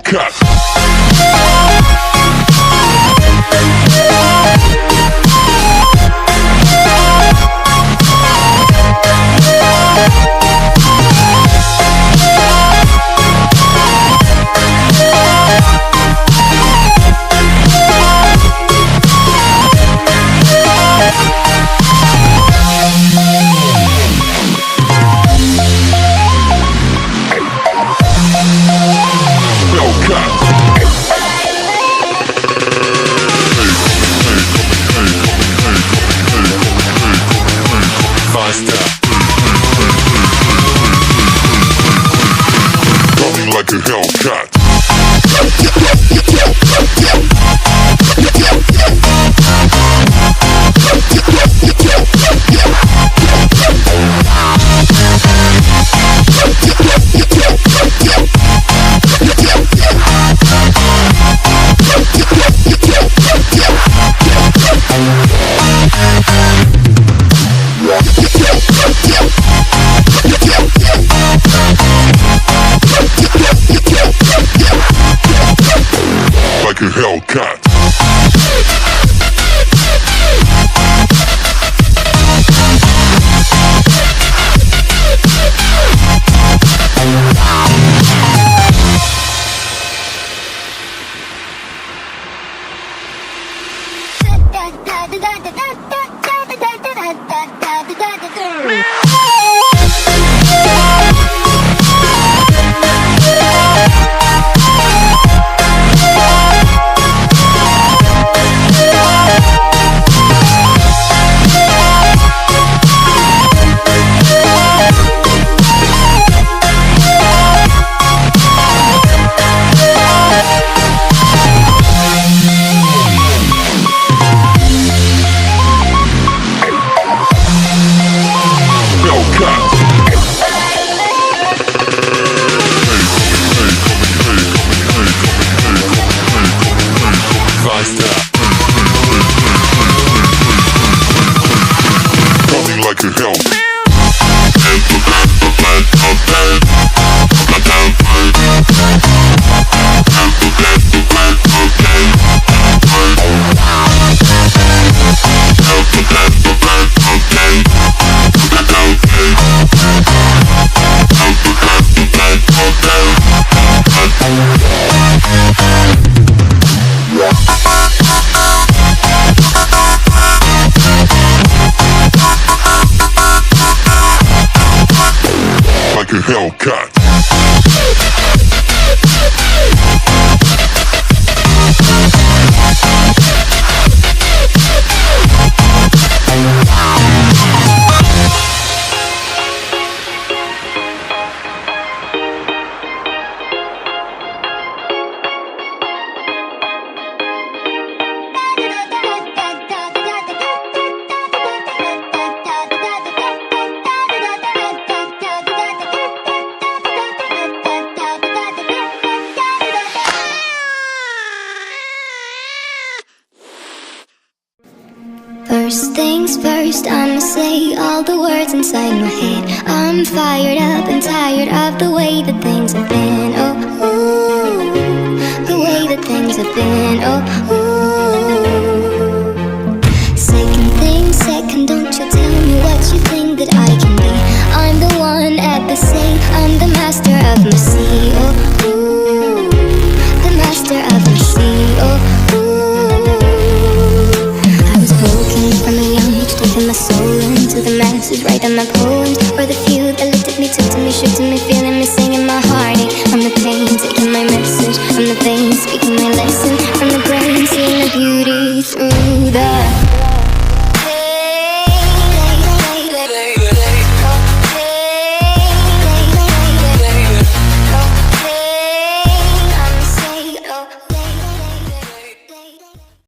Hellcat. Coming like a Hellcat. Like a Hellcat. Coming like a hell. Like a Hellcat. First things first, I'ma say all the words inside my head. I'm fired up and tired of the way that things have been. Oh, ooh, the way that things have been. Oh, ooh. Second thing second, don't you tell me what you think that I can be. I'm the one at the sea, I'm the master of my sea.